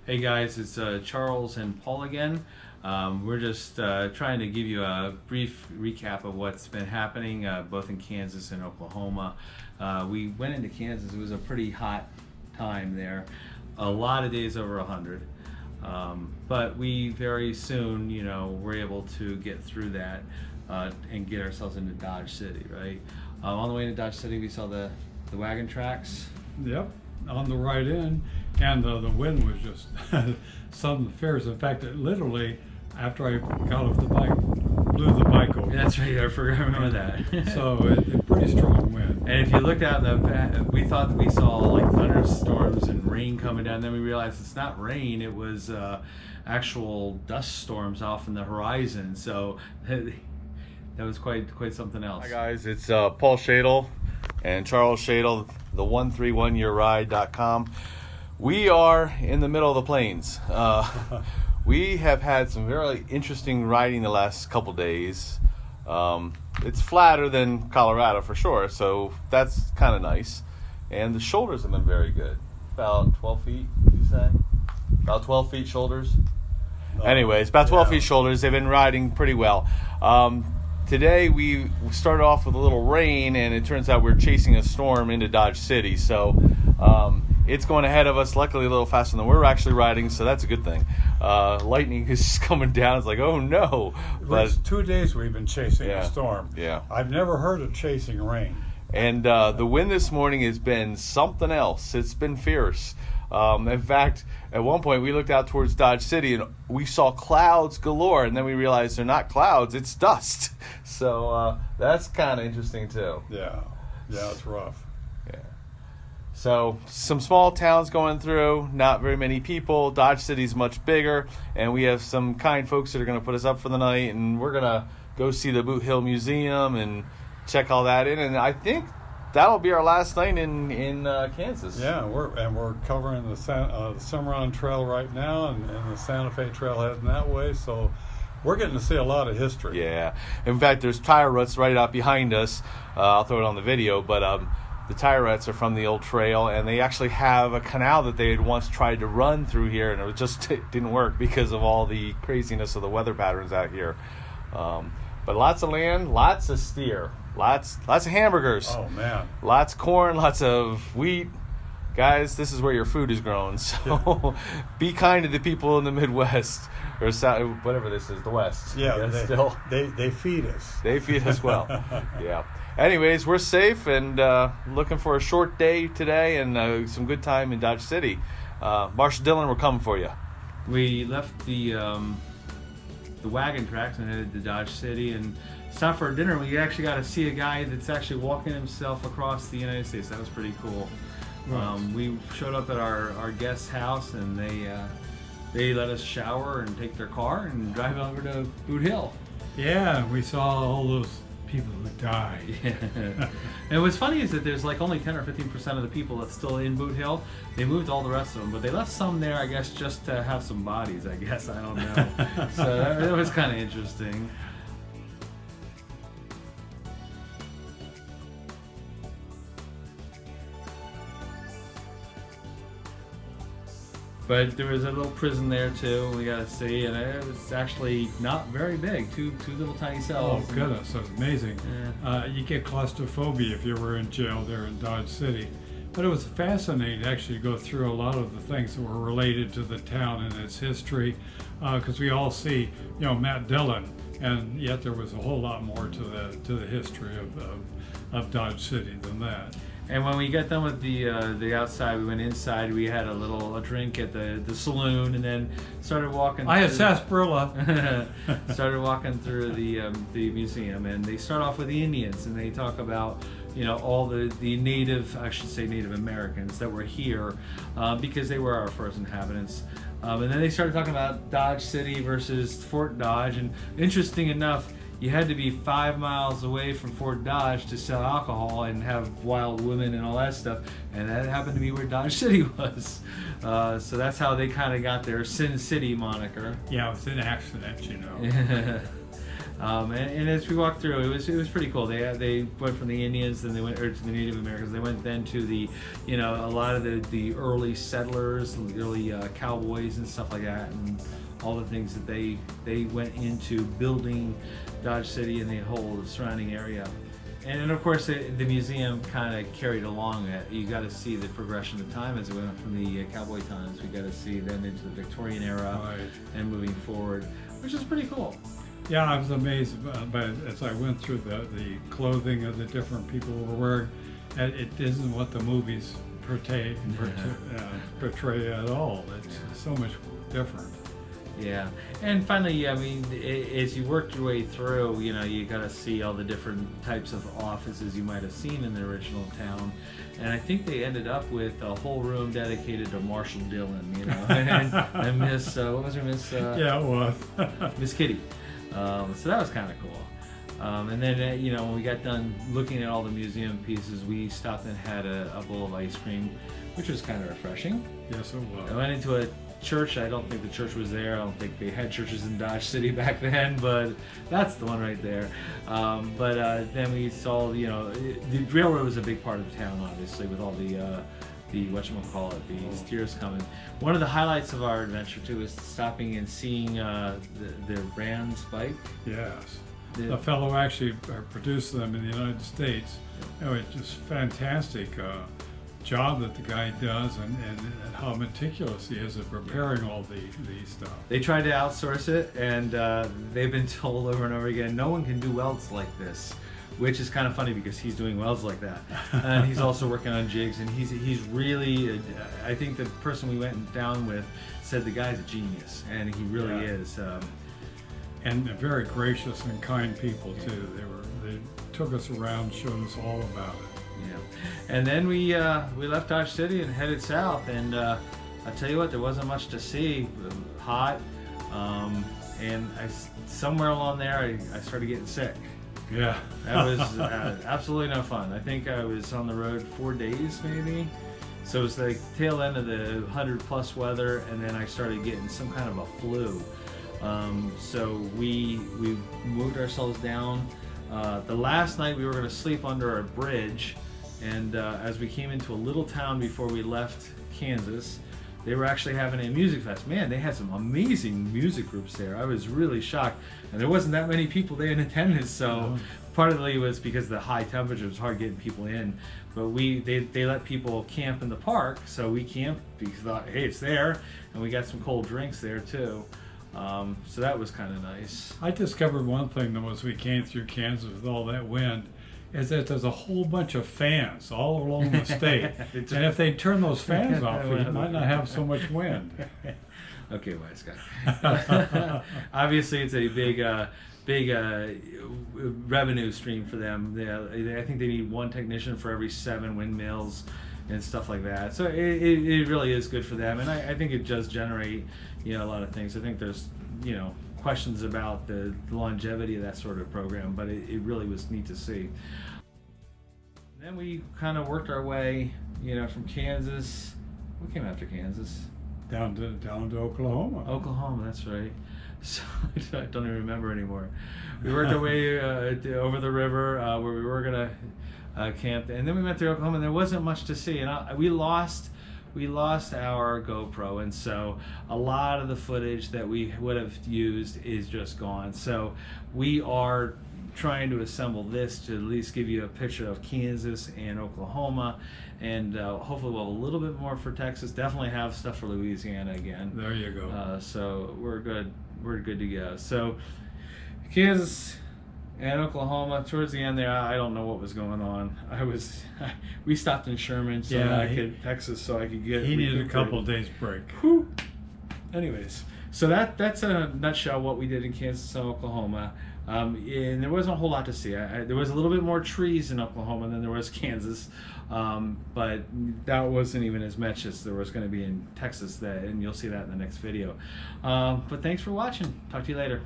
Hey guys, it's Charles and Paul again. We're just trying to give you a brief recap of what's been happening both in Kansas and Oklahoma. We went into Kansas, it was a pretty hot time there, a lot of days over 100. But we very soon, were able to get through that and get ourselves into Dodge City, right? On the way to Dodge City, we saw the wagon tracks. Yep, on the right end, and the wind was just something fierce. In fact, it literally, after I got off the bike, blew the bike over. That's right, I remember that. So it pretty strong wind. And if you looked out we thought that we saw like thunderstorms and rain coming down. Then we realized it's not rain; it was actual dust storms off in the horizon. So that was quite something else. Hi guys, it's Paul Shadle and Charles Shadle, the 131yourride.com. We are in the middle of the plains. We have had some very interesting riding the last couple days. It's flatter than Colorado for sure, so that's kind of nice. And the shoulders have been very good. About 12 feet, you say? About 12 feet shoulders? Anyways, about 12 feet shoulders. They've been riding pretty well. Today we started off with a little rain, and it turns out we're chasing a storm into Dodge City. So it's going ahead of us, luckily a little faster than we're actually riding, so that's a good thing. Lightning is coming down. It's like, oh no. But it's 2 days we've been chasing a storm. Yeah. I've never heard of chasing rain. And the wind this morning has been something else. It's been fierce. In fact, at one point we looked out towards Dodge City and we saw clouds galore, and then we realized they're not clouds, it's dust. So that's kind of interesting too. Yeah, it's rough. Yeah. So some small towns going through, not very many people. Dodge City's much bigger, and we have some kind folks that are going to put us up for the night, and we're going to go see the Boot Hill Museum and check all that in. And I think that'll be our last night in Kansas. Yeah, we're covering the Cimarron Trail right now, and the Santa Fe Trail heading that way. So we're getting to see a lot of history. Yeah. In fact, there's tire ruts right out behind us. I'll throw it on the video, but the tire ruts are from the old trail, and they actually have a canal that they had once tried to run through here, and it didn't work because of all the craziness of the weather patterns out here. But lots of land, lots of steer, lots of hamburgers. Oh man, lots of corn, lots of wheat. Guys, this is where your food is grown. So be kind to the people in the Midwest or South, whatever this is, the West. Yeah, they feed us. They feed us well. Yeah. Anyways, we're safe and looking for a short day today and some good time in Dodge City. Marshall Dillon, we're coming for you. We left the wagon tracks and headed to Dodge City and stopped for dinner. We actually got to see a guy that's actually walking himself across the United States. That was pretty cool. Right. We showed up at our guest's house, and they let us shower and take their car and drive over to Boot Hill. Yeah, we saw all those people who died. And what's funny is that there's like only 10 or 15% of the people that's still in Boot Hill. They moved all the rest of them, but they left some there, I guess, just to have some bodies, I guess. I don't know. So that was kind of interesting. But there was a little prison there too, we got to see, and it was actually not very big, two little tiny cells. Oh goodness, that's amazing. Yeah. You get claustrophobia if you were in jail there in Dodge City. But it was fascinating to actually go through a lot of the things that were related to the town and its history, because we all see, Matt Dillon, and yet there was a whole lot more to the history of Dodge City than that. And when we got done with the outside, we went inside. We had a drink at the saloon, and then started walking. I had sarsaparilla. Started walking through the museum, and they start off with the Indians, and they talk about all the Native Americans that were here because they were our first inhabitants. And then they started talking about Dodge City versus Fort Dodge, and interesting enough, you had to be 5 miles away from Fort Dodge to sell alcohol and have wild women and all that stuff, and that happened to be where Dodge City was. So that's how they kind of got their Sin City moniker. Yeah, it was an accident, And as we walked through, it was pretty cool. They went from the Indians, then they went to the Native Americans. They went then to the, you know, a lot of the early settlers, the early cowboys and stuff like that, and all the things that they went into building Dodge City and the whole surrounding area. And of course, the museum kind of carried along that. You got to see the progression of time as it went up from the cowboy times. We got to see then into the Victorian era Right. and moving forward, which is pretty cool. Yeah, I was amazed by as I went through the clothing of the different people who were wearing. And it isn't what the movies portray at all. It's so much different. Yeah, and finally, I mean, as you worked your way through, you know, you got to see all the different types of offices you might have seen in the original town, and I think they ended up with a whole room dedicated to Marshall Dillon, you know, and Miss, what was her, Miss? Yeah, it was. Miss Kitty. So that was kind of cool. And then, you know, when we got done looking at all the museum pieces, we stopped and had a bowl of ice cream, which was kind of refreshing. Yes, it I was. went into a church. I don't think the church was there. I don't think they had churches in Dodge City back then, but that's the one right there. Then we saw, you know, the railroad was a big part of town, obviously, with all the whatchamacallit, the steers coming. One of the highlights of our adventure too was stopping and seeing the Rand's bike. Yes. The- The fellow actually produced them in the United States. Oh, it's just fantastic job that the guy does, and how meticulous he is at preparing all the stuff. They tried to outsource it, and they've been told over and over again, no one can do welds like this, which is kind of funny because he's doing welds like that, and he's also working on jigs, and he's really. I think the person we went down with said the guy's a genius, and he really Yeah. is. And very gracious and kind people too. They took us around, showed us all about it. Yeah, and then we left Dodge City and headed south, and I tell you what, there wasn't much to see. Hot, and somewhere along there I started getting sick. Yeah. That was absolutely no fun. I think I was on the road 4 days maybe, so it was the tail end of the 100+ weather, and then I started getting some kind of a flu. So we moved ourselves down. The last night we were going to sleep under a bridge, and as we came into a little town before we left Kansas, they were actually having a music fest. Man, they had some amazing music groups there. I was really shocked, and there wasn't that many people there in attendance. So partly it was because of the high temperatures, it was hard getting people in. But they let people camp in the park, so we camped because we thought, hey, it's there, and we got some cold drinks there too. So that was kind of nice. I discovered one thing though as we came through Kansas with all that wind, is that there's a whole bunch of fans all along the state. And if they turn those fans off, we might not have so much wind. Okay, wise guy. Obviously, it's a big revenue stream for them. I think they need one technician for every 7 windmills and stuff like that. So it really is good for them, and I think it does generate, you know, a lot of things. I think there's, you know, questions about the longevity of that sort of program, but it really was neat to see. Then we kind of worked our way, you know, from Kansas. What came after Kansas? Down to Oklahoma. Oklahoma, that's right. So I don't even remember anymore. We worked our way over the river where we were gonna camp, and then we went to Oklahoma, and there wasn't much to see, and we lost our GoPro, and so a lot of the footage that we would have used is just gone. So we are trying to assemble this to at least give you a picture of Kansas and Oklahoma, and hopefully we'll have a little bit more for Texas. Definitely have stuff for Louisiana again. There you go. So we're good to go. So Kansas and Oklahoma, towards the end there, I don't know what was going on. We stopped in Sherman so Texas, so I could get. He needed a couple of days break. Whew. Anyways, so that's in a nutshell what we did in Kansas and Oklahoma. And there wasn't a whole lot to see. There was a little bit more trees in Oklahoma than there was Kansas, but that wasn't even as much as there was going to be in Texas. And you'll see that in the next video. But thanks for watching. Talk to you later.